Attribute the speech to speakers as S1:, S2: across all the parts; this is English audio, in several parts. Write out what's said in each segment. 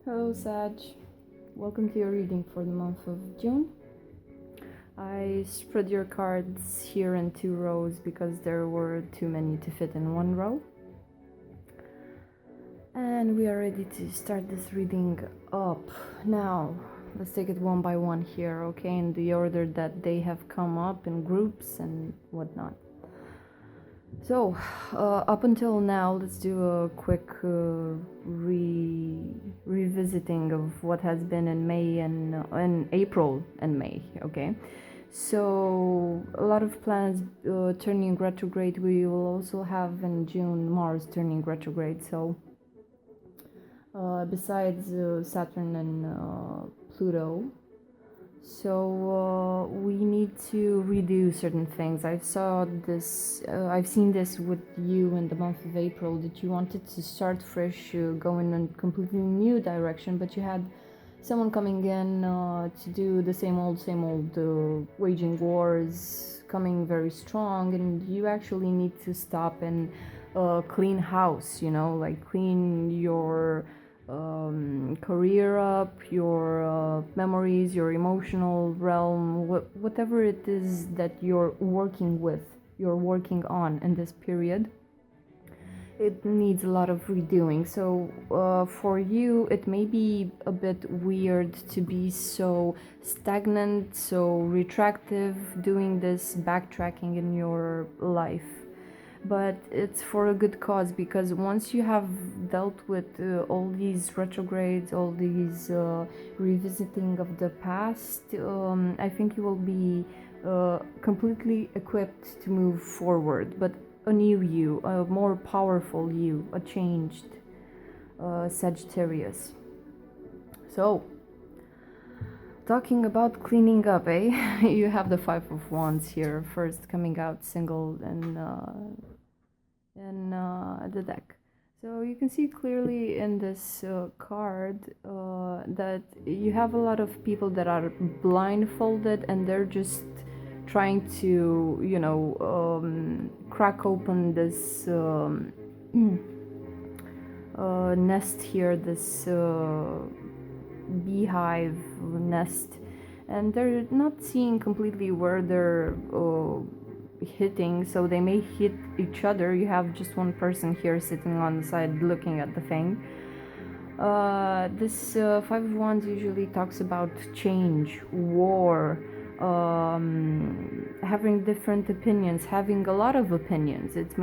S1: Hello Sag, welcome to your reading for the month of June. I spread your cards here in 2 rows because there were too many to fit in 1 row. And we are ready to start this reading up. Now, let's take it one by one here, okay? In the order that they have come up in groups and whatnot. So, up until now, let's do a quick revisiting of what has been in May and in April and May, okay? So, a lot of planets turning retrograde. We will also have in June Mars turning retrograde. So, besides Saturn and Pluto, so we need to redo certain things. I've seen this with you in the month of April, that you wanted to start fresh, go in a completely new direction, but you had someone coming in to do the same old, waging wars, coming very strong, and you actually need to stop and clean house, like clean your career up, your memories, your emotional realm, whatever it is that you're working on in this period. It needs a lot of redoing. So for you, it may be a bit weird to be so stagnant, so retractive, doing this backtracking in your life. But it's for a good cause, because once you have dealt with all these retrogrades, all these revisiting of the past, I think you will be completely equipped to move forward, but a new you, a more powerful you, a changed Sagittarius. So, talking about cleaning up, you have the 5 of Wands here, first coming out single in the deck. So you can see clearly in this card that you have a lot of people that are blindfolded, and they're just trying to, crack open this nest here, this beehive nest, and they're not seeing completely where they're hitting, so they may hit each other. You have just one person here sitting on the side looking at the thing. This 5 of Wands usually talks about change, war, having different opinions, having a lot of opinions. It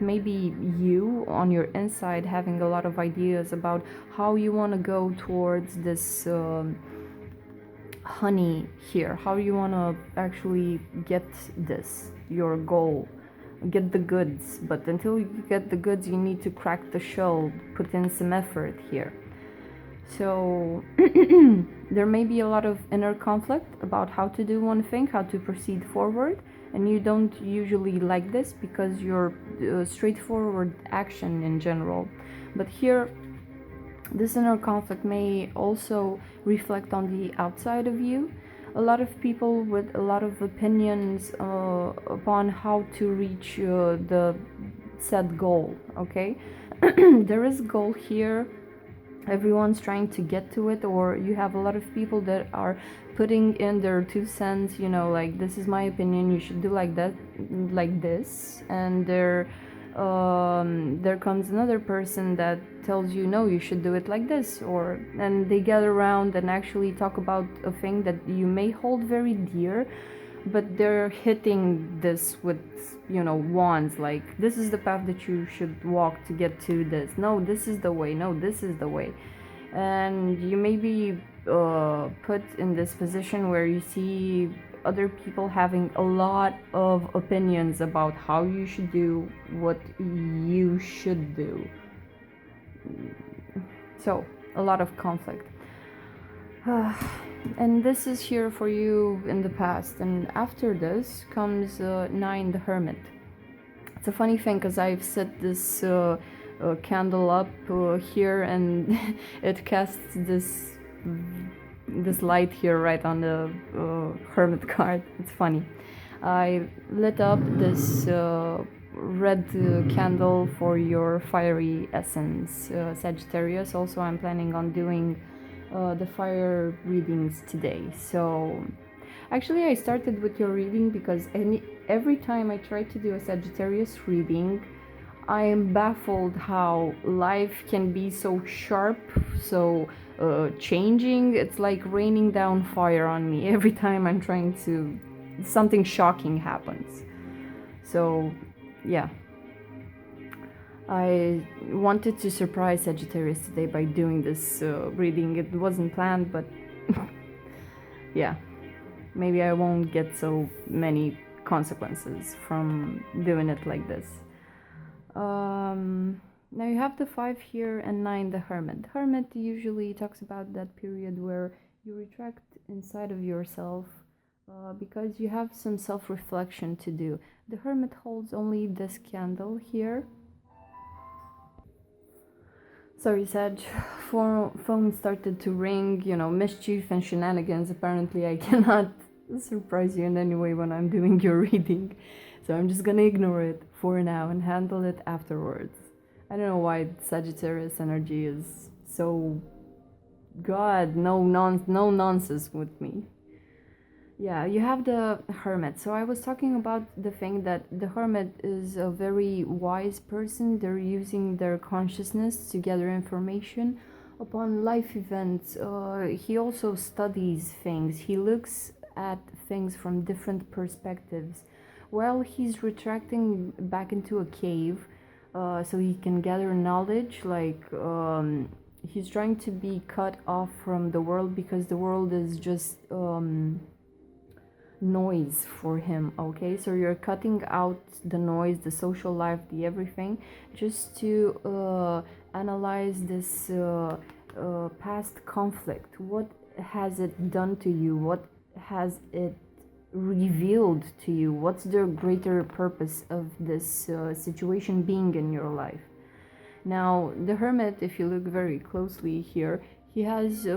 S1: may be you on your inside having a lot of ideas about how you want to go towards this honey here, how you want to actually get this, your goal, get the goods. But until you get the goods, you need to crack the shell, put in some effort here. So there may be a lot of inner conflict about how to do one thing, how to proceed forward, and you don't usually like this because you're straightforward action in general. But here, this inner conflict may also reflect on the outside of you. A lot of people with a lot of opinions upon how to reach the set goal, okay? There is a goal here. Everyone's trying to get to it, or you have a lot of people that are putting in their 2 cents, like, this is my opinion, you should do like that, like this, and there comes another person that tells you, no, you should do it like this, and they gather around and actually talk about a thing that you may hold very dear, but they're hitting this with, wands, like, this is the path that you should walk to get to this. No, this is the way. No, this is the way. And you may be put in this position where you see other people having a lot of opinions about how you should do what you should do. So, a lot of conflict. And this is here for you in the past. And after this comes 9, the Hermit. It's a funny thing because I've set this candle up here, and it casts this light here right on the Hermit card. It's funny. I lit up this red candle for your fiery essence, Sagittarius. Also, I'm planning on doing the fire readings today. So actually I started with your reading because every time I try to do a Sagittarius reading, I am baffled how life can be so sharp, so changing. It's like raining down fire on me every time I'm trying to... something shocking happens. So yeah, I wanted to surprise Sagittarius today by doing this reading. It wasn't planned, but yeah, maybe I won't get so many consequences from doing it like this. Now you have the 5 here and 9, the Hermit. Hermit usually talks about that period where you retract inside of yourself because you have some self-reflection to do. The Hermit holds only this candle here. Sorry, Sag, phone started to ring, you know, mischief and shenanigans. Apparently I cannot surprise you in any way when I'm doing your reading. So I'm just gonna ignore it for now and handle it afterwards. I don't know why Sagittarius energy is so... God, no nonsense with me. Yeah, you have the Hermit. So I was talking about the thing that the Hermit is a very wise person. They're using their consciousness to gather information upon life events. He also studies things. He looks at things from different perspectives. While he's retracting back into a cave, so he can gather knowledge, like he's trying to be cut off from the world because the world is just noise for him. Okay, so you're cutting out the noise, the social life, the everything, just to analyze this past conflict. What has it done to you? What has it revealed to you? What's the greater purpose of this situation being in your life? Now the Hermit, if you look very closely here, he has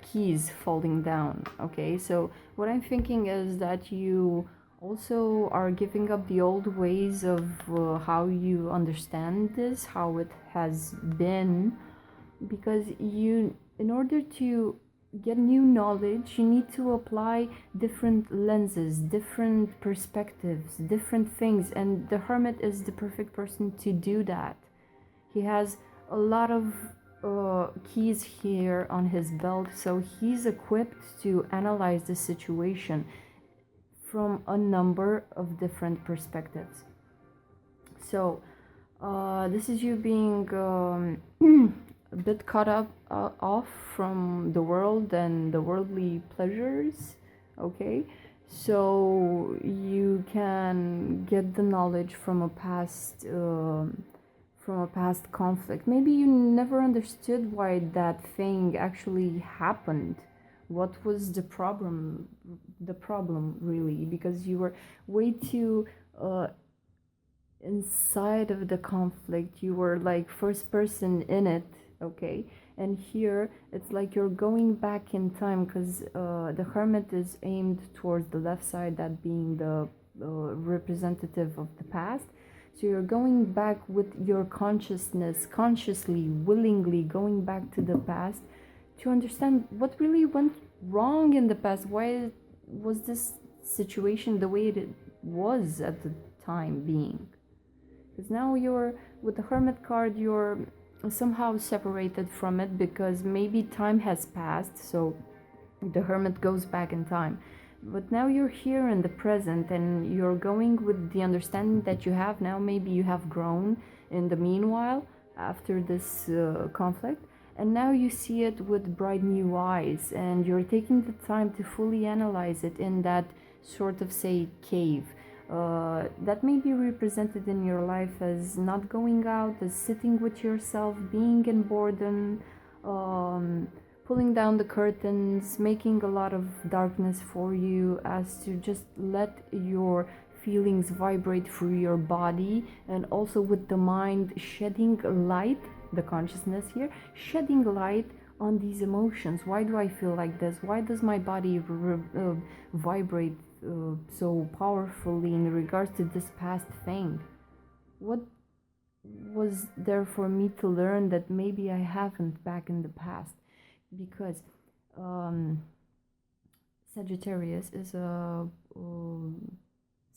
S1: keys falling down. Okay, so what I'm thinking is that you also are giving up the old ways of how you understand this, how it has been, because you, in order to get new knowledge, you need to apply different lenses, different perspectives, different things, and the Hermit is the perfect person to do that. He has a lot of keys here on his belt, so he's equipped to analyze the situation from a number of different perspectives. So this is you being a bit caught up off from the world and the worldly pleasures. Okay, so you can get the knowledge from a past conflict. Maybe you never understood why that thing actually happened. What was the problem really, because you were way too inside of the conflict. You were like first person in it. Okay, and here it's like you're going back in time, because the Hermit is aimed towards the left side, that being the representative of the past. So you're going back with your consciousness, consciously, willingly going back to the past to understand what really went wrong in the past. Why was this situation the way it was at the time being? Because now you're, with the Hermit card, you're somehow separated from it, because maybe time has passed, so the Hermit goes back in time. But now you're here in the present, and you're going with the understanding that you have now. Maybe you have grown in the meanwhile after this conflict, and now you see it with bright new eyes, and you're taking the time to fully analyze it in that sort of, say, cave. That may be represented in your life as not going out, as sitting with yourself, being in boredom, pulling down the curtains, making a lot of darkness for you, as to just let your feelings vibrate through your body, and also with the mind shedding light, the consciousness here, shedding light on these emotions. Why do I feel like this? Why does my body vibrate so powerfully in regards to this past thing? what was there for me to learn that maybe I haven't back in the past? Because Sagittarius is a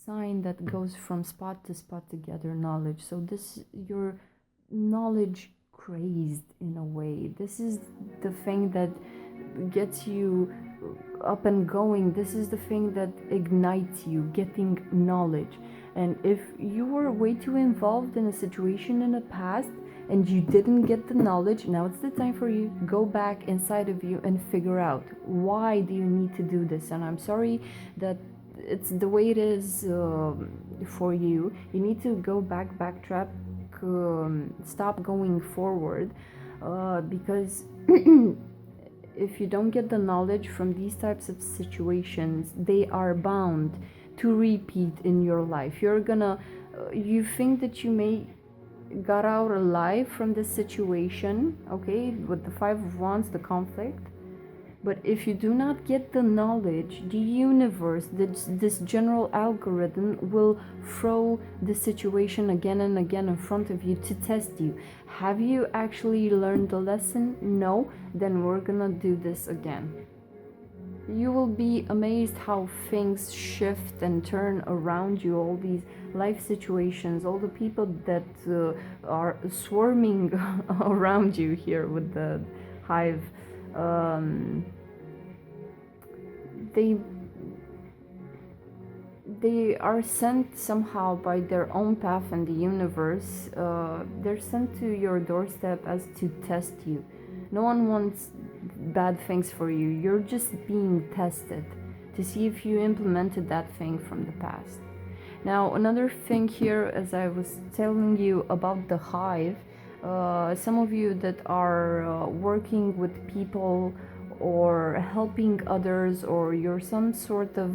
S1: sign that goes from spot to spot to gather knowledge. So this, your knowledge crazed in a way. This is the thing that gets you up and going. This is the thing that ignites you, getting knowledge. And if you were way too involved in a situation in the past and you didn't get the knowledge, now it's the time for you. Go back inside of you and figure out, why do you need to do this? And I'm sorry that it's the way it is for you. You need to go back, backtrack, stop going forward, because if you don't get the knowledge from these types of situations, they are bound to repeat in your life. You're gonna, you think that you may got out alive from this situation, okay, with the Five of Wands, the conflict. But if you do not get the knowledge, the universe, this general algorithm will throw the situation again and again in front of you to test you. Have you actually learned the lesson? No? Then we're gonna do this again. You will be amazed how things shift and turn around you, all these life situations, all the people that are swarming around you here with the hive. They are sent somehow by their own path in the universe. They're sent to your doorstep as to test you. No one wants bad things for you. You're just being tested to see if you implemented that thing from the past. Now, another thing here, as I was telling you about the hive, some of you that are working with people or helping others, or you're some sort of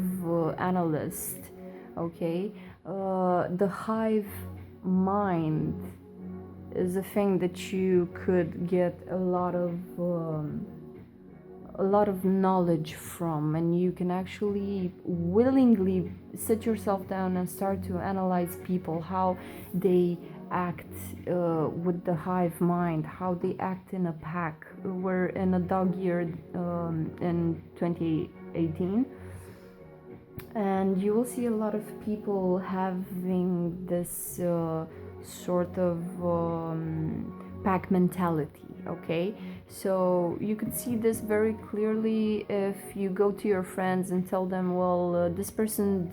S1: analyst, okay, the hive mind is a thing that you could get a lot of knowledge from, and you can actually willingly sit yourself down and start to analyze people, how they act with the hive mind, how they act in a pack. We're in a dog year in 2018, and you will see a lot of people having this sort of pack mentality, okay? So you could see this very clearly if you go to your friends and tell them, well, this person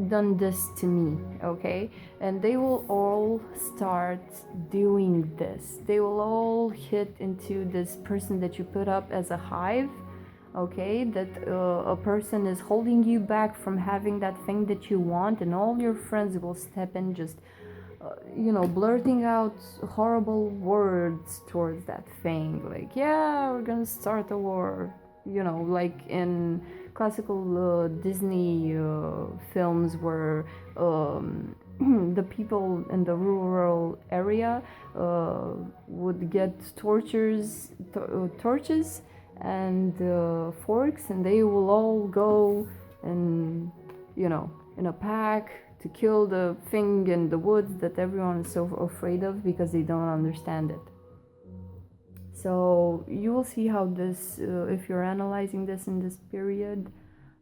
S1: done this to me, okay? And they will all start doing this. They will all hit into this person that you put up as a hive, okay? That a person is holding you back from having that thing that you want, and all your friends will step in, just blurting out horrible words towards that thing, like, yeah, we're gonna start a war, like in classical Disney films where the people in the rural area would get torches and forks, and they will all go and in a pack to kill the thing in the woods that everyone is so afraid of because they don't understand it. So you will see how this, if you're analyzing this in this period,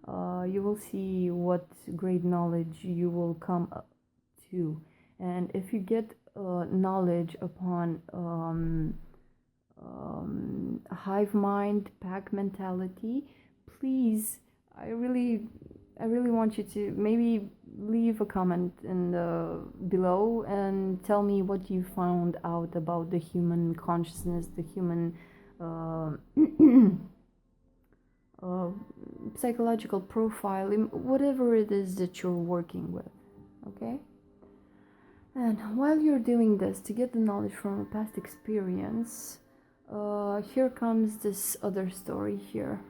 S1: you will see what great knowledge you will come up to. And if you get knowledge upon hive mind, pack mentality, please, I really want you to maybe leave a comment in the below and tell me what you found out about the human consciousness, the human psychological profile, whatever it is that you're working with, okay? And while you're doing this to get the knowledge from a past experience, here comes this other story here.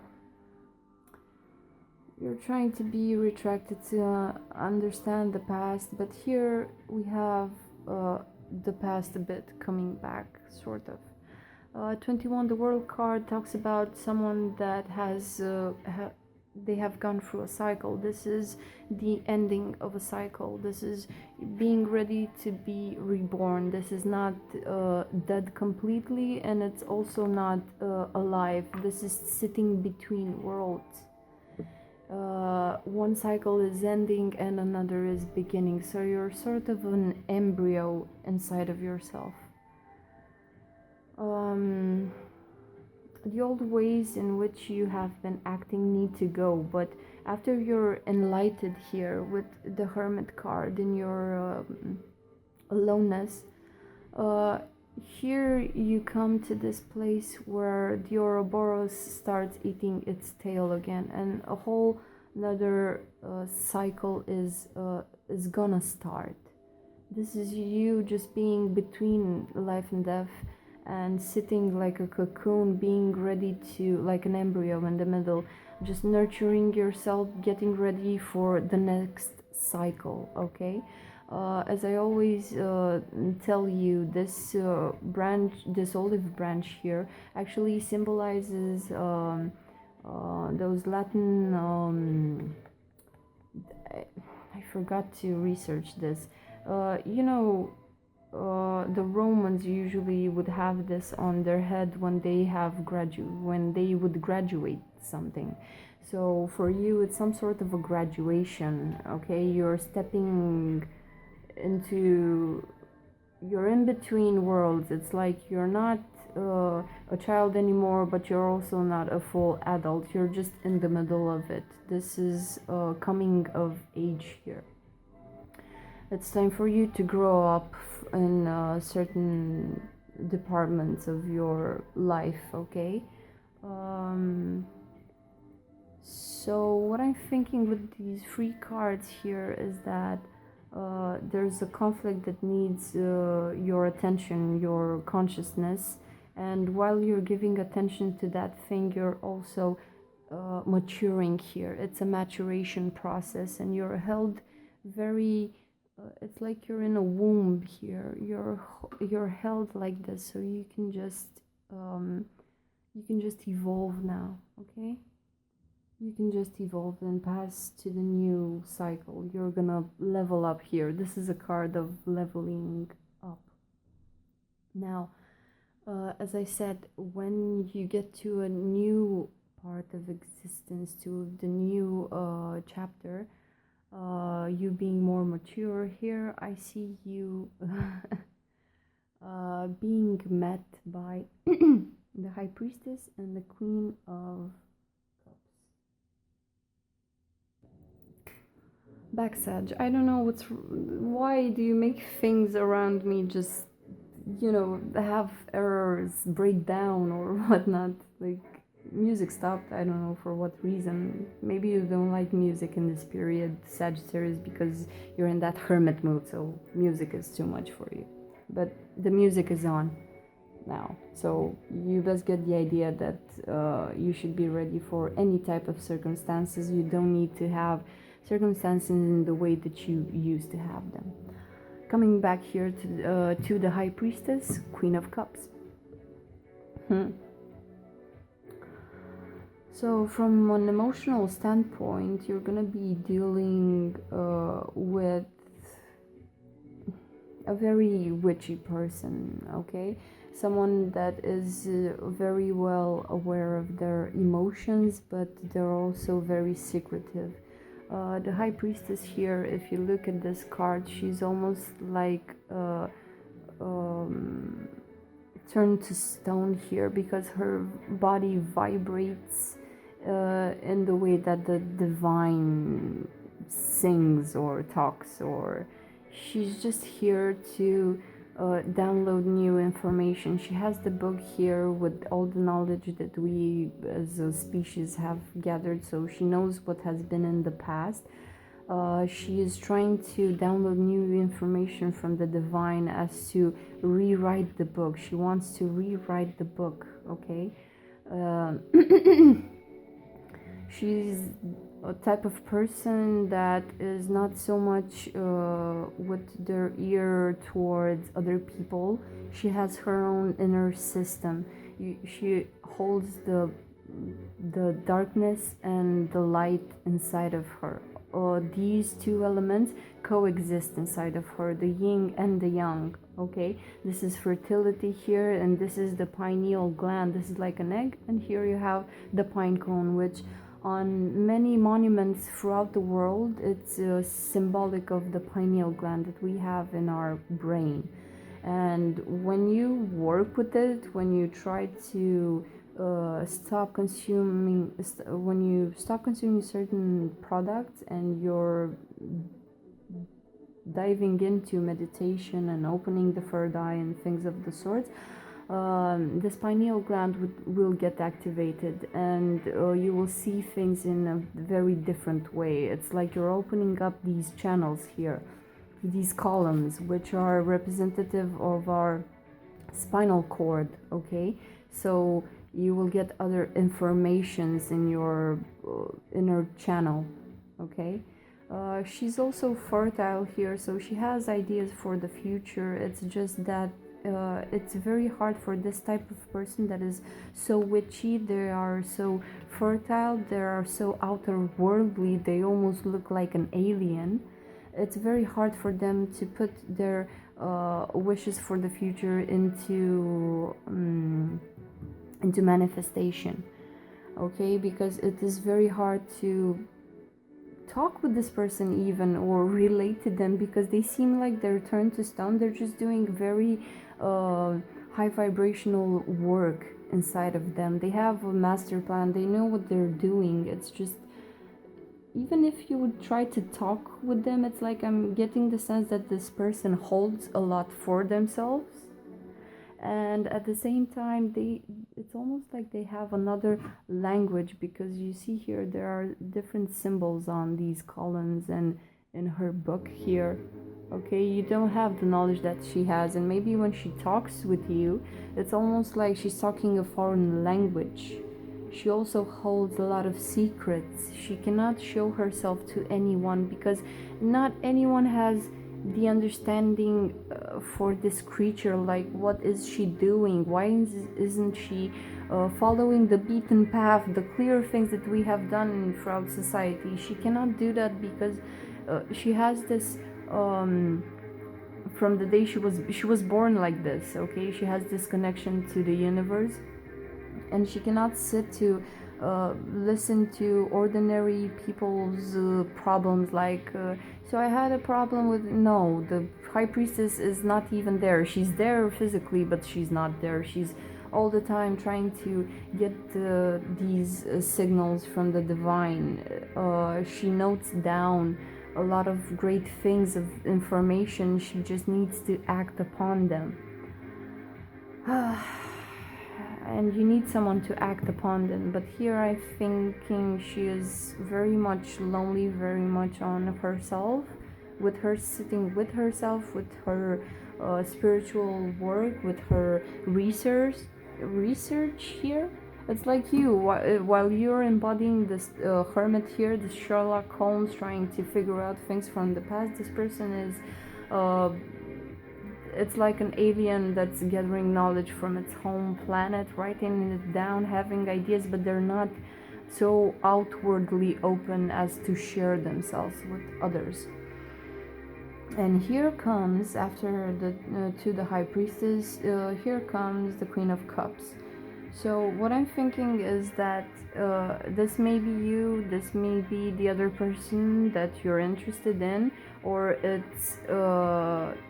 S1: You're trying to be retracted to understand the past, but here we have the past a bit coming back, sort of. 21, the World card talks about someone that has they have gone through a cycle. This is the ending of a cycle. This is being ready to be reborn. This is not dead completely, and it's also not alive. This is sitting between worlds. One cycle is ending and another is beginning, so you're sort of an embryo inside of yourself. The old ways in which you have been acting need to go, but after you're enlightened here with the Hermit card in your aloneness, here you come to this place where the Ouroboros starts eating its tail again, and a whole another cycle is gonna start. This is you just being between life and death, and sitting like a cocoon, being ready to, like an embryo in the middle, just nurturing yourself, getting ready for the next cycle, okay? As I always tell you, this branch, this olive branch here, actually symbolizes those Latin, I forgot to research this. You know, the Romans usually would have this on their head when they have when they would graduate something. So for you, it's some sort of a graduation, okay? You're stepping into, you're in between worlds. It's like you're not a child anymore, but you're also not a full adult. You're just in the middle of it. This is coming of age here. It's time for you to grow up in certain departments of your life, okay? So what I'm thinking with these three cards here is that there's a conflict that needs your attention, your consciousness, and while you're giving attention to that thing, you're also maturing here. It's a maturation process, and you're held very it's like you're in a womb here. You're held like this, so you can just evolve now, okay? You can just evolve and pass to the new cycle. You're gonna level up here. This is a card of leveling up. Now, as I said, when you get to a new part of existence, to the new chapter, you being more mature here, I see you being met by the High Priestess and the Queen of Cups. Backsage, I don't know why do you make things around me just, you know, have errors, break down or whatnot, like music stopped. I don't know for what reason. Maybe you don't like music in this period, Sagittarius, because you're in that hermit mood, so music is too much for you. But the music is on now, so you best get the idea that you should be ready for any type of circumstances. You don't need to have circumstances in the way that you used to have them. Coming back here to the High Priestess, Queen of Cups. So from an emotional standpoint, you're gonna be dealing with a very witchy person, okay? Someone that is very well aware of their emotions, but they're also very secretive. The High Priestess here, if you look at this card, she's almost like turned to stone here, because her body vibrates in the way that the divine sings or talks, or she's just here to download new information. She has the book here with all the knowledge that we as a species have gathered, so she knows what has been in the past. She is trying to download new information from the divine as to rewrite the book. She wants to rewrite the book, okay? She's a type of person that is not so much with their ear towards other people. She has her own inner system. She holds the the darkness and the light inside of her. These two elements coexist inside of her, the yin and the yang. Okay, this is fertility here, and this is the pineal gland. This is like an egg, and here you have the pine cone, which on many monuments throughout the world, it's symbolic of the pineal gland that we have in our brain. And when you work with it, when you try to when you stop consuming certain products and you're diving into meditation and opening the third eye and things of the sort, this pineal gland will get activated, and you will see things in a very different way. It's like you're opening up these channels here, these columns, which are representative of our spinal cord. Okay, so you will get other informations in your inner channel. Okay, she's also fertile here, so she has ideas for the future. It's just that it's very hard for this type of person that is so witchy. They are so fertile, they are so outer worldly, they almost look like an alien. It's very hard for them to put their wishes for the future into manifestation. Okay, because it is very hard to talk with this person even, or relate to them, because they seem like they're turned to stone. They're just doing very high vibrational work inside of them. They have a master plan, they know what they're doing. It's just, even if you would try to talk with them, it's like I'm getting the sense that this person holds a lot for themselves, and at the same time it's almost like they have another language, because you see here there are different symbols on these columns and in her book here. Okay, you don't have the knowledge that she has, and maybe when she talks with you, it's almost like she's talking a foreign language. She also holds a lot of secrets. She cannot show herself to anyone, because not anyone has the understanding for this creature. Like, what is she doing? Why isn't she following the beaten path, the clear things that we have done throughout society? She cannot do that, because she has this from the day she was born like this. Okay, she has this connection to the universe, and she cannot sit to listen to ordinary people's problems. Like, so I had a problem with, no, the high priestess is not even there. She's there physically, but she's not there. She's all the time trying to get these signals from the divine. She notes down a lot of great things of information. She just needs to act upon them. And you need someone to act upon them. But here I'm thinking she is very much lonely, very much on herself, with her sitting with herself, with her spiritual work, with her research here. It's like you, while you're embodying this hermit here, this Sherlock Holmes, trying to figure out things from the past, this person is it's like an alien that's gathering knowledge from its home planet, writing it down, having ideas, but they're not so outwardly open as to share themselves with others. And here comes, after the high priestess, here comes the Queen of Cups. So what I'm thinking is that this may be you, this may be the other person that you're interested in, or it's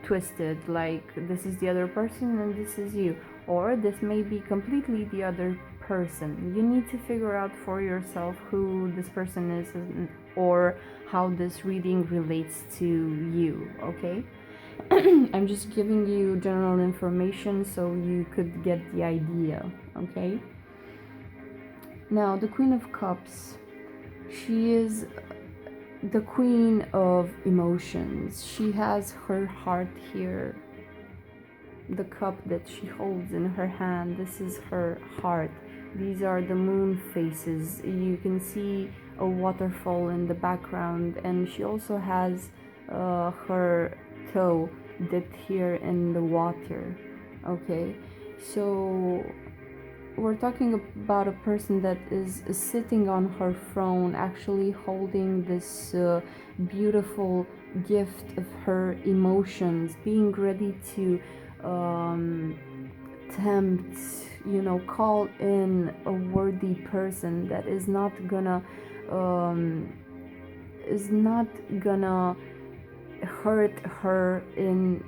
S1: twisted, like this is the other person and this is you, or this may be completely the other person. You need to figure out for yourself who this person is, or how this reading relates to you. Okay, I'm just giving you general information so you could get the idea. Okay, now the Queen of Cups, she is the queen of emotions. She has her heart here, the cup that she holds in her hand. This is her heart. These are the moon phases. You can see a waterfall in the background, and she also has her toe dipped here in the water. Okay, so we're talking about a person that is sitting on her throne, actually holding this beautiful gift of her emotions, being ready to tempt, call in a worthy person that is not gonna hurt her in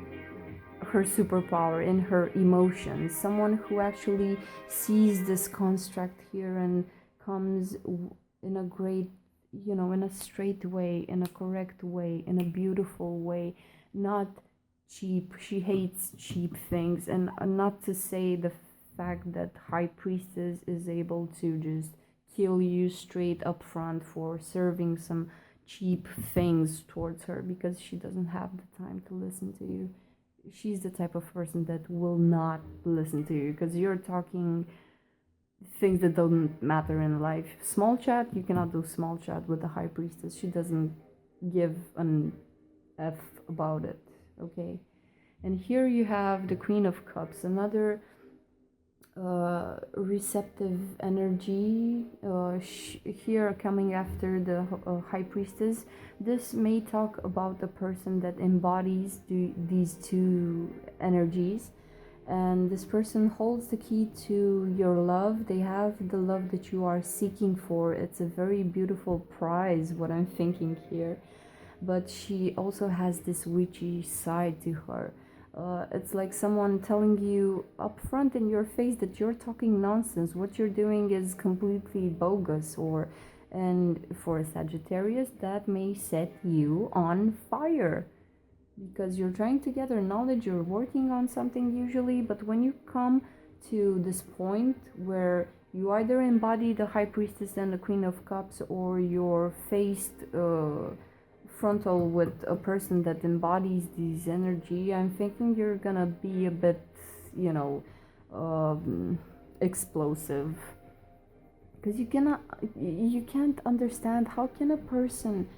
S1: her superpower, in her emotions. Someone who actually sees this construct here and comes in a great, in a straight way, in a correct way, in a beautiful way, not cheap. She hates cheap things. And not to say the fact that High Priestess is able to just kill you straight up front for serving some cheap things towards her, because she doesn't have the time to listen to you. She's the type of person that will not listen to you because you're talking things that don't matter in life. Small chat, you cannot do small chat with the High Priestess. She doesn't give an F about it, okay? And here you have the Queen of Cups, another receptive energy here coming after the High Priestess. This may talk about the person that embodies these two energies, and this person holds the key to your love. They have the love that you are seeking for. It's a very beautiful prize, what I'm thinking here, but she also has this witchy side to her. It's like someone telling you up front in your face that you're talking nonsense. What you're doing is completely bogus. And for a Sagittarius, that may set you on fire because you're trying to gather knowledge. You're working on something usually, but when you come to this point where you either embody the High Priestess and the Queen of Cups, or you're faced frontal with a person that embodies this energy, I'm thinking you're gonna be a bit, explosive, because you can't understand how can a person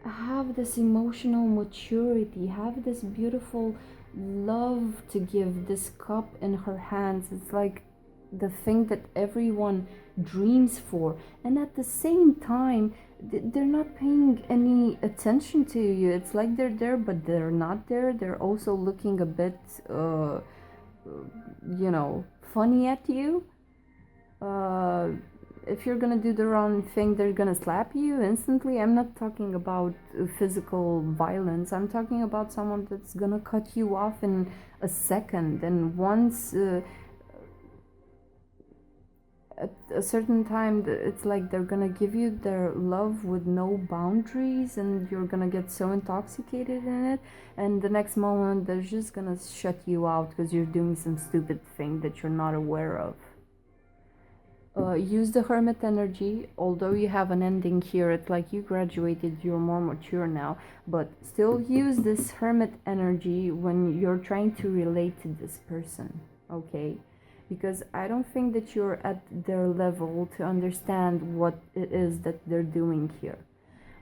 S1: have this emotional maturity, have this beautiful love to give, this cup in her hands. It's like the thing that everyone dreams for, and at the same time they're not paying any attention to you. It's like they're there but they're not there. They're also looking a bit funny at you. If you're gonna do the wrong thing, they're gonna slap you instantly. I'm not talking about physical violence. I'm talking about someone that's gonna cut you off in a second. And once at a certain time, it's like they're gonna give you their love with no boundaries, and you're gonna get so intoxicated in it, and the next moment they're just gonna shut you out because you're doing some stupid thing that you're not aware of. Use the Hermit energy. Although you have an ending here, it's like you graduated, you're more mature now, but still use this Hermit energy when you're trying to relate to this person, okay? Because I don't think that you're at their level to understand what it is that they're doing here.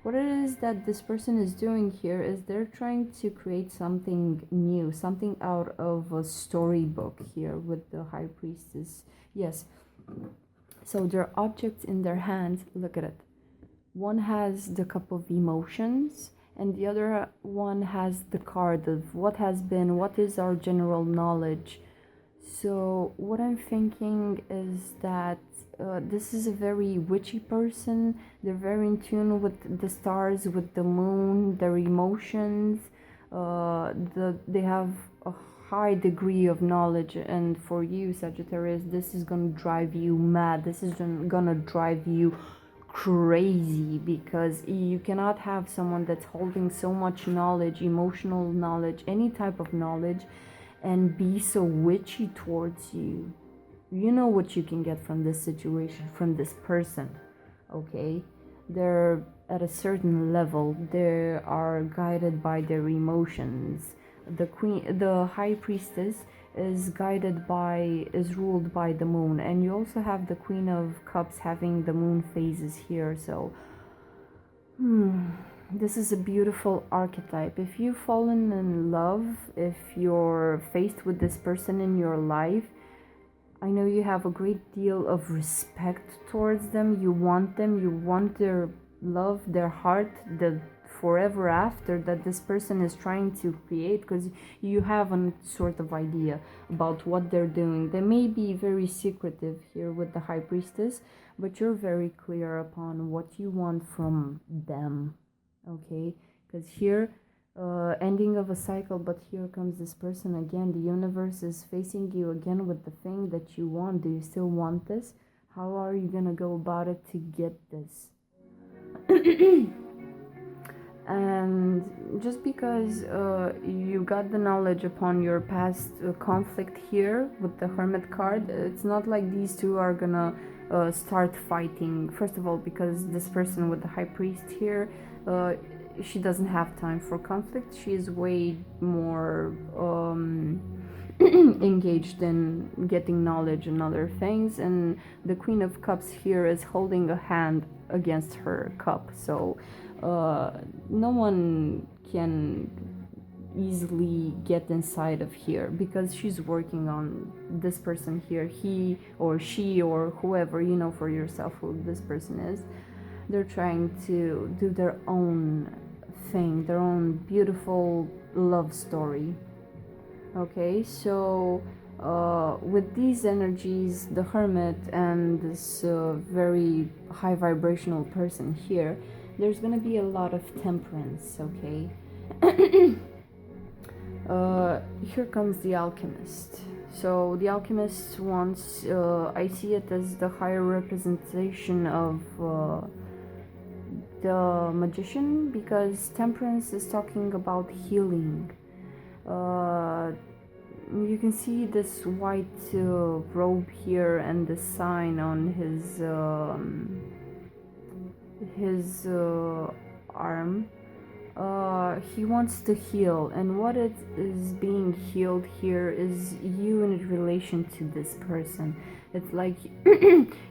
S1: What it is that this person is doing here is they're trying to create something new, something out of a storybook here with the High Priestess. Yes. So there are objects in their hands. Look at it. One has the cup of emotions, and the other one has the card of what has been, what is our general knowledge. So what I'm thinking is that this is a very witchy person. They're very in tune with the stars, with the moon, their emotions. They have a high degree of knowledge, and for you, Sagittarius, this is gonna drive you mad. This is gonna drive you crazy, because you cannot have someone that's holding so much knowledge, emotional knowledge, any type of knowledge, and be so witchy towards you. You know what you can get from this situation, from this person, okay? They're at a certain level. They are guided by their emotions. The High Priestess is ruled by the moon, and you also have the Queen of Cups having the moon phases here. So this is a beautiful archetype. If you've fallen in love, if you're faced with this person in your life, I know you have a great deal of respect towards them. You want them, you want their love, their heart, the forever after that this person is trying to create, because you have a sort of idea about what they're doing. They may be very secretive here with the High Priestess, but you're very clear upon what you want from them, okay? Because here, ending of a cycle, but here comes this person again. The universe is facing you again with the thing that you want. Do you still want this? How are you gonna go about it to get this? And just because you got the knowledge upon your past conflict here with the Hermit card, it's not like these two are gonna start fighting. First of all, because this person with the High Priest here, she doesn't have time for conflict. She is way more engaged in getting knowledge and other things, and the Queen of Cups here is holding a hand against her cup, so no one can easily get inside of here because she's working on this person here. He or she or whoever, you know for yourself who this person is. They're trying to do their own thing, their own beautiful love story. Okay, so with these energies, the Hermit and this very high vibrational person here, there's gonna be a lot of temperance, okay? Here comes the Alchemist. So the Alchemist wants, I see it as the higher representation of the Magician, because temperance is talking about healing. You can see this white robe here and the sign on his arm. He wants to heal, and what it is being healed here is you in relation to this person. It's like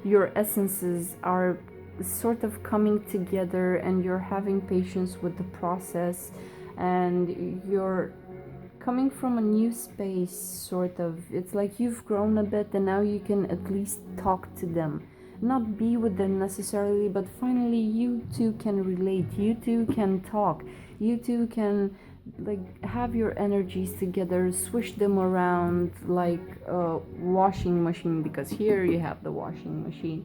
S1: your essences are sort of coming together, and you're having patience with the process, and you're coming from a new space, sort of. It's like you've grown a bit, and now you can at least talk to them. Not be with them necessarily, but finally you two can relate, you two can talk, you two can like have your energies together, swish them around like a washing machine, because here you have the washing machine.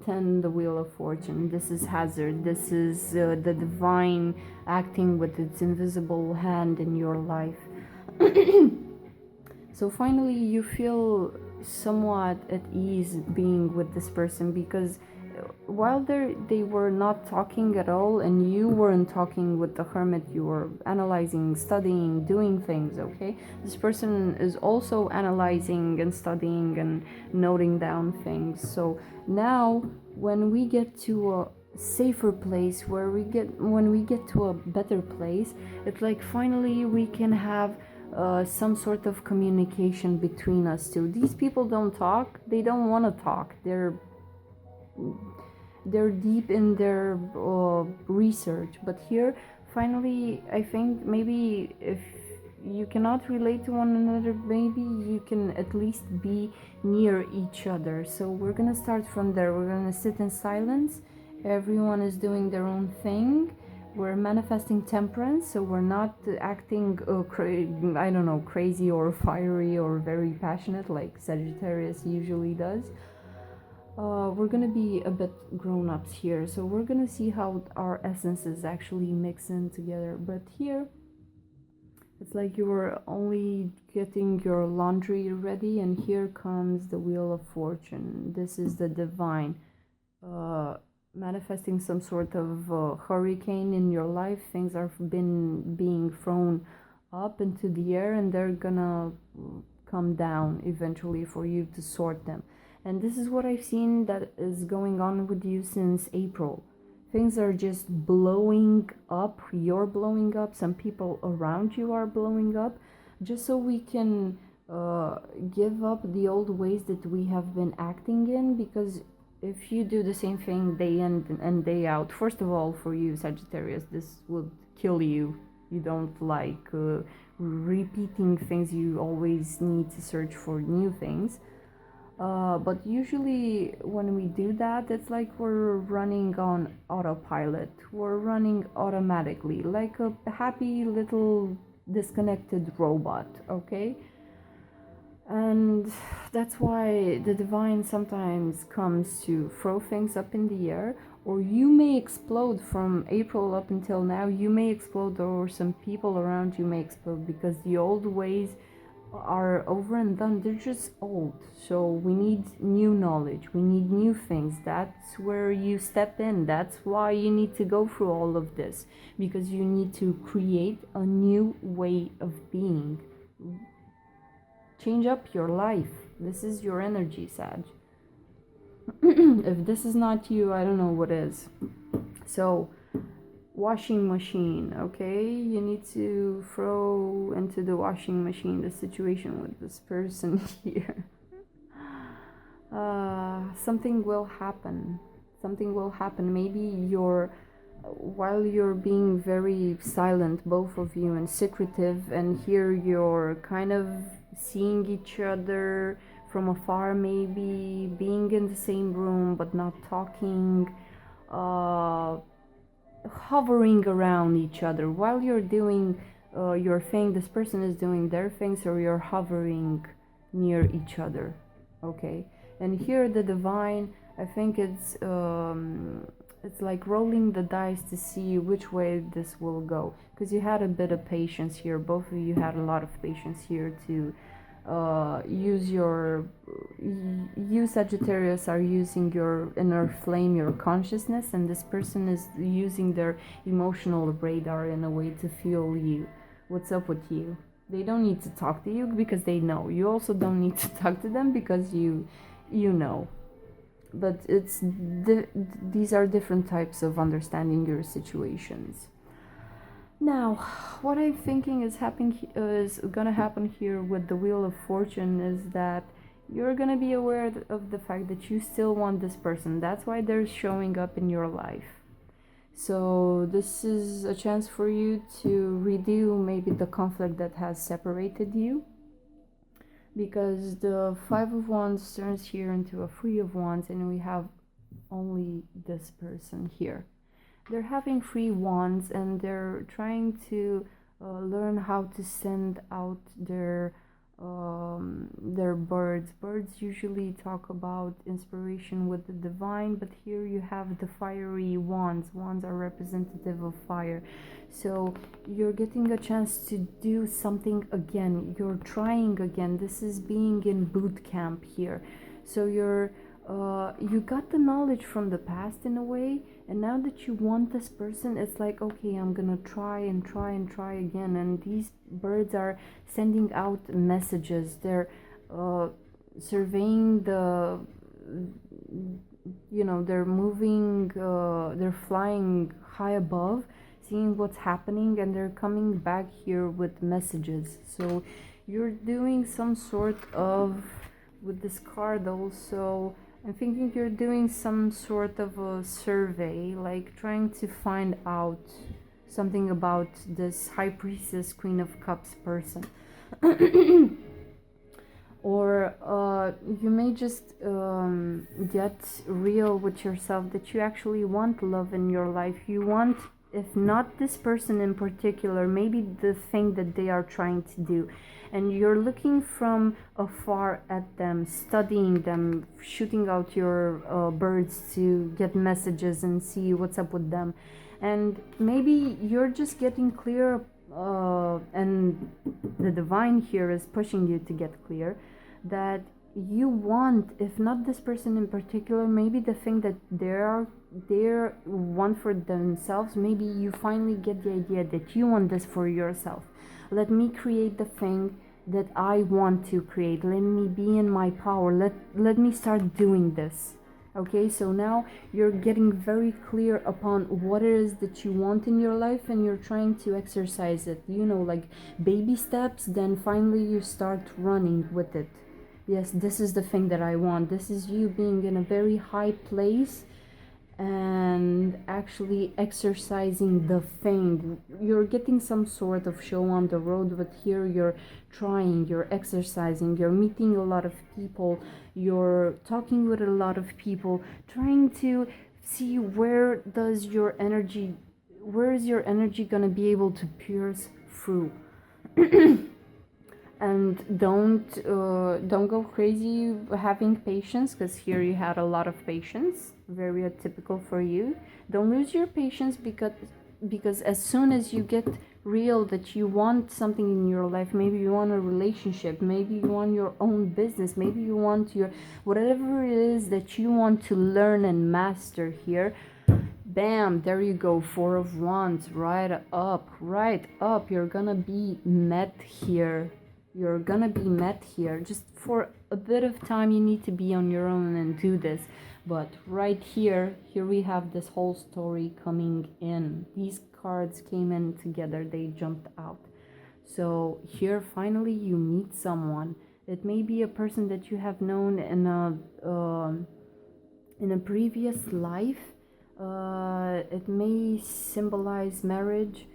S1: 10, the Wheel of Fortune. This is hazard. This is the divine acting with its invisible hand in your life. So finally you feel somewhat at ease being with this person, because while they were not talking at all and you weren't talking with the Hermit, you were analyzing, studying, doing things, okay? This person is also analyzing and studying and noting down things. So now when we get to a safer place, when we get to a better place, it's like finally we can have some sort of communication between us two. These people don't talk, they don't want to talk, they're deep in their research. But here finally I think maybe if you cannot relate to one another, maybe you can at least be near each other. So we're gonna start from there. We're gonna sit in silence. Everyone is doing their own thing. We're manifesting temperance, so we're not acting crazy or fiery or very passionate like Sagittarius usually does. We're gonna be a bit grown-ups here, so we're gonna see how our essences actually mix in together. But here it's like you were only getting your laundry ready, and here comes the Wheel of Fortune. This is the divine manifesting some sort of hurricane in your life. Things are being thrown up into the air, and they're gonna come down eventually for you to sort them. And this is what I've seen that is going on with you since April. Things are just blowing up. You're blowing up. Some people around you are blowing up, just so we can give up the old ways that we have been acting in. Because if you do the same thing day in and day out, first of all, for you Sagittarius, this would kill you. You don't like repeating things. You always need to search for new things. But usually when we do that, it's like we're running on autopilot. We're running automatically, like a happy little disconnected robot, okay? And that's why the divine sometimes comes to throw things up in the air, or you may explode from April up until now. You may explode, or some people around you may explode, because the old ways are over and done. They're just old. So we need new knowledge, we need new things. That's where you step in. That's why you need to go through all of this, because you need to create a new way of being. Change up your life. This is your energy, Sag. If this is not you, I don't know what is. So, washing machine, okay? You need to throw into the washing machine the situation with this person here. Something will happen. Something will happen. Maybe while you're being very silent, both of you, and secretive, and here you're kind of seeing each other from afar, maybe being in the same room but not talking, hovering around each other while you're doing your thing. This person is doing their thing, so you're hovering near each other, okay? And here the divine, I think it's like rolling the dice to see which way this will go, because you had a bit of patience here. Both of you had a lot of patience here to you Sagittarius are using your inner flame, your consciousness, and this person is using their emotional radar in a way to feel you. What's up with you? They don't need to talk to you because they know. You also don't need to talk to them because you know. But these are different types of understanding your situations. Now, what I'm thinking is gonna happen here with the Wheel of Fortune is that you're gonna be aware of the fact that you still want this person. That's why they're showing up in your life. So this is a chance for you to redo maybe the conflict that has separated you, because the Five of Wands turns here into a Three of Wands, and we have only this person here. They're having 3 wands, and they're trying to learn how to send out their birds. Birds usually talk about inspiration with the divine, but here you have the fiery wands. Wands are representative of fire. So you're getting a chance to do something again. You're trying again. This is being in boot camp here. So you got the knowledge from the past in a way, and now that you want this person, it's like, okay, I'm gonna try and try and try again. And these birds are sending out messages. They're surveying they're moving, they're flying high above, seeing what's happening, and they're coming back here with messages. So you're doing some sort of, with this card also, I'm thinking you're doing some sort of a survey, like trying to find out something about this High Priestess, Queen of Cups person. Or you may just get real with yourself that you actually want love in your life. You want, if not this person in particular, maybe the thing that they are trying to do. And you're looking from afar at them, studying them, shooting out your birds to get messages and see what's up with them. And maybe you're just getting clear, and the divine here is pushing you to get clear, that you want, if not this person in particular, maybe the thing that they want for themselves. Maybe you finally get the idea that you want this for yourself. Let me create the thing that I want to create. Let me be in my power. Let me start doing this. Okay, so now you're getting very clear upon what it is that you want in your life, and you're trying to exercise it, like baby steps. Then finally you start running with it. Yes, this is the thing that I want. This is you being in a very high place, and actually exercising the thing. You're getting some sort of show on the road, but here you're trying, you're exercising, you're meeting a lot of people, you're talking with a lot of people, trying to see where is your energy gonna be able to pierce through. And don't go crazy having patience, because here you had a lot of patience, very atypical for you. Don't lose your patience, because as soon as you get real that you want something in your life, maybe you want a relationship, maybe you want your own business, maybe you want your whatever it is that you want to learn and master here, bam, there you go, Four of Wands, right up, you're gonna be met here. Just for a bit of time you need to be on your own and do this, but right here we have this whole story coming in. These cards came in together, they jumped out. So here finally you meet someone. It may be a person that you have known in a previous life. It may symbolize marriage,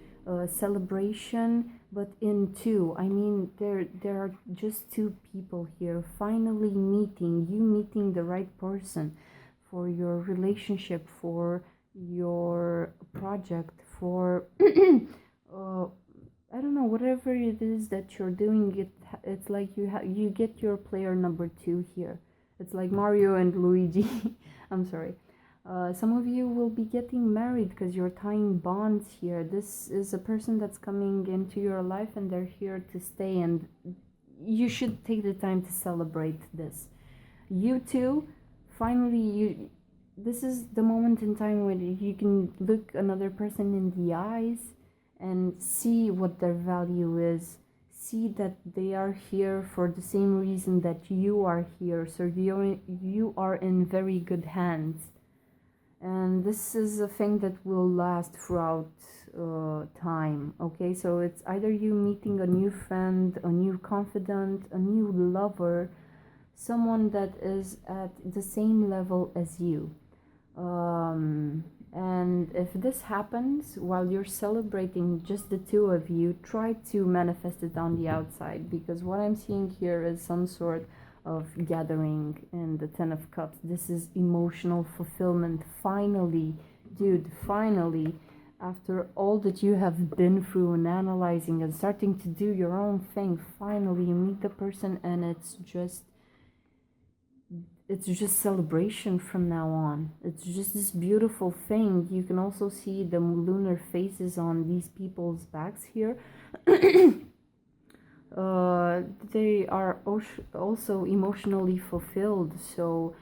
S1: celebration, but in two. I mean, there are just two people here finally meeting the right person for your relationship, for your project, for I don't know, whatever it is that you're doing. It's like you get your player number 2 here. It's like Mario and Luigi. I'm sorry. Some of you will be getting married because you're tying bonds here. This is a person that's coming into your life and they're here to stay, and you should take the time to celebrate this. You too, finally, this is the moment in time when you can look another person in the eyes and see what their value is. See that they are here for the same reason that you are here. So you are in very good hands. And this is a thing that will last throughout time. Okay, so it's either you meeting a new friend, a new confidant, a new lover, someone that is at the same level as you. And if this happens while you're celebrating just the two of you, try to manifest it on the outside, because what I'm seeing here is some sort of gathering in the 10 of Cups. This is emotional fulfillment. Finally, dude, finally, after all that you have been through and analyzing and starting to do your own thing, finally you meet the person, and it's just celebration from now on. It's just this beautiful thing. You can also see the lunar phases on these people's backs here. They are also emotionally fulfilled. So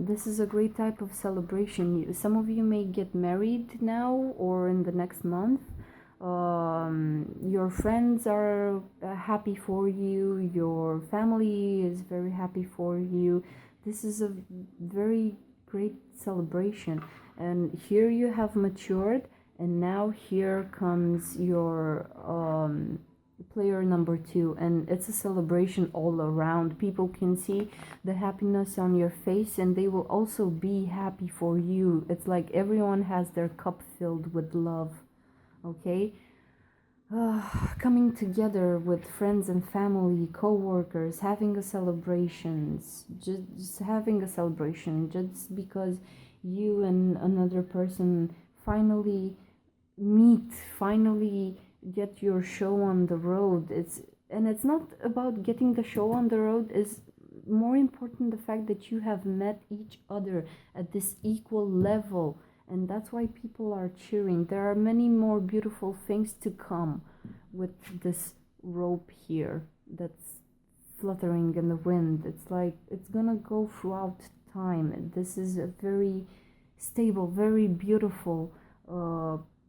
S1: this is a great type of celebration. Some of you may get married now or in the next month. Your friends are happy for you. Your family is very happy for you. This is a very great celebration. And here you have matured, and now here comes your player number 2, and it's a celebration all around. People can see the happiness on your face, and they will also be happy for you. It's like everyone has their cup filled with love. Okay, coming together with friends and family, co-workers, having a celebrations, just having a celebration, just because you and another person finally meet, finally get your show on the road. It's not about getting the show on the road. Is more important the fact that you have met each other at this equal level. And that's why people are cheering. There are many more beautiful things to come with this rope here that's fluttering in the wind. It's like it's gonna go throughout time. This is a very stable, very beautiful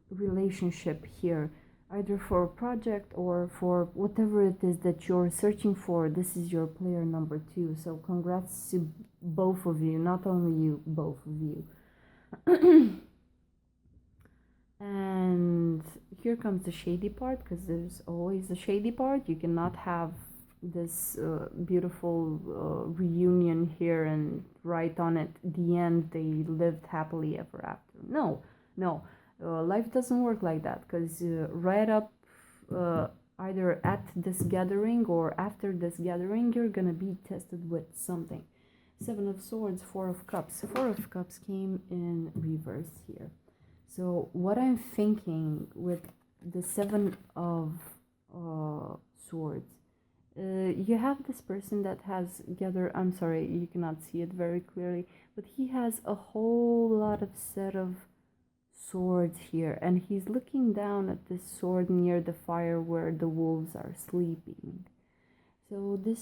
S1: relationship here, either for a project or for whatever it is that you're searching for. This is your player number 2. So congrats to both of you, not only you, both of you. And here comes the shady part, because there's always the shady part. You cannot have this beautiful reunion here, and right on it, the end, they lived happily ever after. No, no, life doesn't work like that, because right up, either at this gathering or after this gathering, you're gonna be tested with something. Seven of Swords, Four of Cups. Four of Cups came in reverse here. So what I'm thinking with the Seven of Swords, you have this person that has gathered, I'm sorry, you cannot see it very clearly, but he has a whole lot of set of swords here, and he's looking down at this sword near the fire where the wolves are sleeping. So this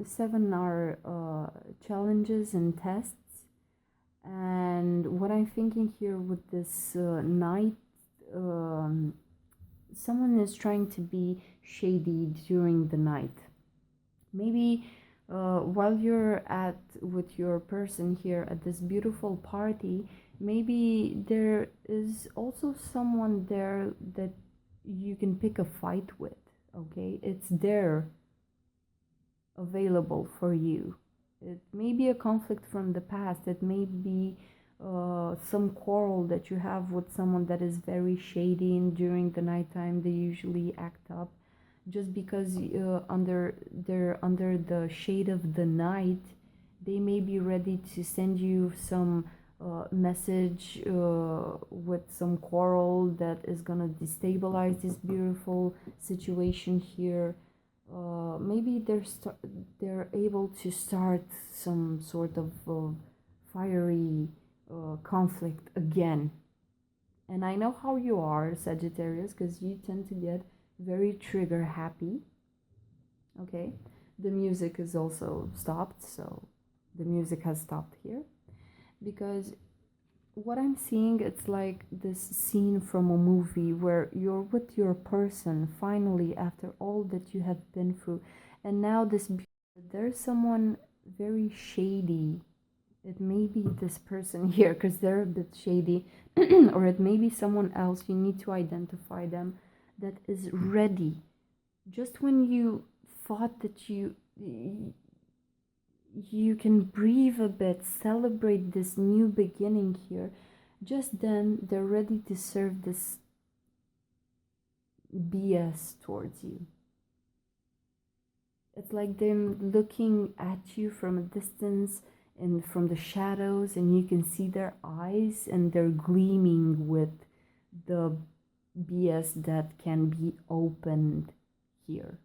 S1: seven are challenges and tests, and what I'm thinking here with this knight, someone is trying to be shady during the night. Maybe while you're with your person here at this beautiful party, maybe there is also someone there that you can pick a fight with. Okay, it's there available for you. It may be a conflict from the past. It may be some quarrel that you have with someone that is very shady, and during the nighttime they usually act up just because they're under the shade of the night. They may be ready to send you some message with some quarrel that is gonna destabilize this beautiful situation here. Maybe they're able to start some sort of fiery conflict again. And I know how you are, Sagittarius, because you tend to get very trigger happy. Okay, the music is also stopped, so the music has stopped here, because what I'm seeing, it's like this scene from a movie where you're with your person finally after all that you have been through, and now there's someone very shady. It may be this person here because they're a bit shady, or it may be someone else. You need to identify them, that is ready. Just when you thought that you can breathe a bit, celebrate this new beginning here, just then they're ready to serve this BS towards you. It's like them looking at you from a distance and from the shadows, and you can see their eyes, and they're gleaming with the BS that can be opened here.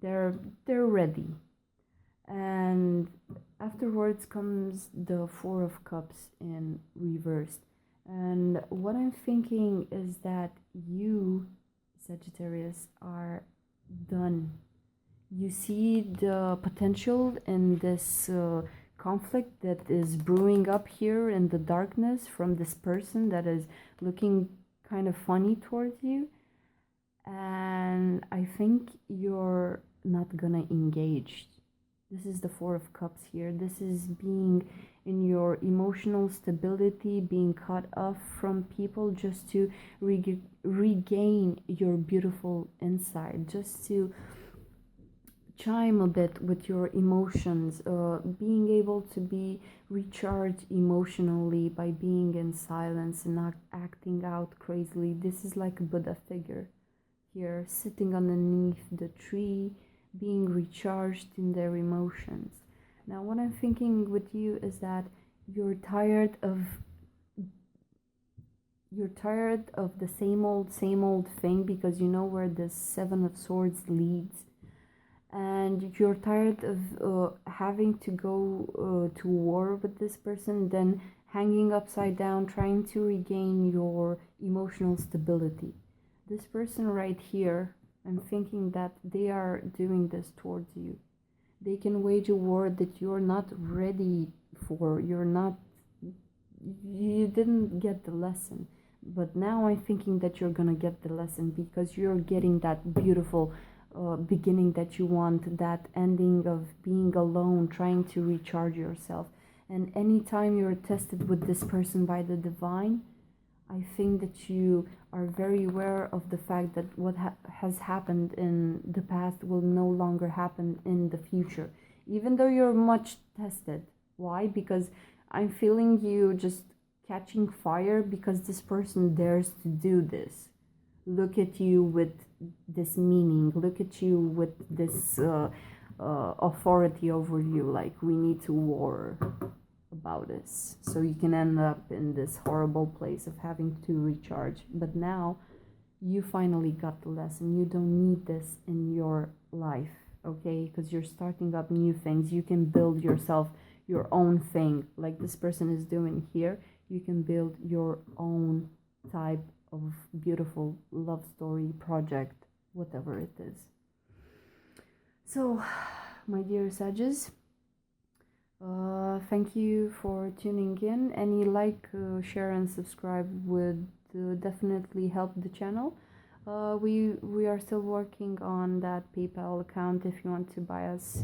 S1: They're ready. And afterwards comes the Four of Cups in reverse. And what I'm thinking is that you, Sagittarius, are done. You see the potential in this conflict that is brewing up here in the darkness from this person that is looking kind of funny towards you. And I think you're not gonna engage. This is the Four of Cups here. This is being in your emotional stability, being cut off from people just to regain your beautiful inside, just to chime a bit with your emotions, being able to be recharged emotionally by being in silence and not acting out crazily. This is like a Buddha figure here, sitting underneath the tree, being recharged in their emotions. Now what I'm thinking with you is that you're tired of the same old thing, because you know where the Seven of Swords leads, and you're tired of having to go to war with this person, then hanging upside down trying to regain your emotional stability. This person right here, I'm thinking that they are doing this towards you. They can wage a war that you're not ready for. You didn't get the lesson. But now I'm thinking that you're gonna get the lesson, because you're getting that beautiful beginning that you want, that ending of being alone, trying to recharge yourself. And anytime you're tested with this person by the divine, I think that you are very aware of the fact that what has happened in the past will no longer happen in the future, even though you're much tested. Why? Because I'm feeling you just catching fire because this person dares to do this. Look at you with this meaning. Look at you with this authority over you. Like, we need to war about this, so you can end up in this horrible place of having to recharge. But now you finally got the lesson. You don't need this in your life, okay? Because you're starting up new things. You can build yourself your own thing, like this person is doing here. You can build your own type of beautiful love story, project, whatever it is. So, my dear Sages, thank you for tuning in. Any like, share and subscribe would definitely help the channel. We are still working on that PayPal account if you want to buy us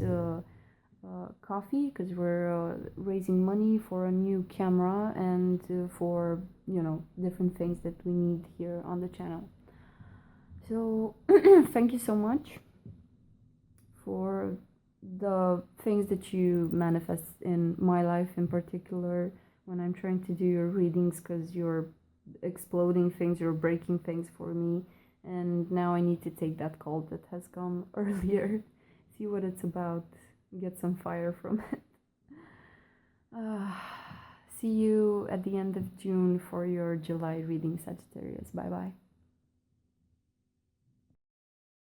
S1: coffee, because we're raising money for a new camera and for, you know, different things that we need here on the channel. So thank you so much for the things that you manifest in my life, in particular when I'm trying to do your readings, because you're exploding things, you're breaking things for me, and now I need to take that call that has come earlier, see what it's about, get some fire from it. See you at the end of June for your July reading, Sagittarius. Bye bye.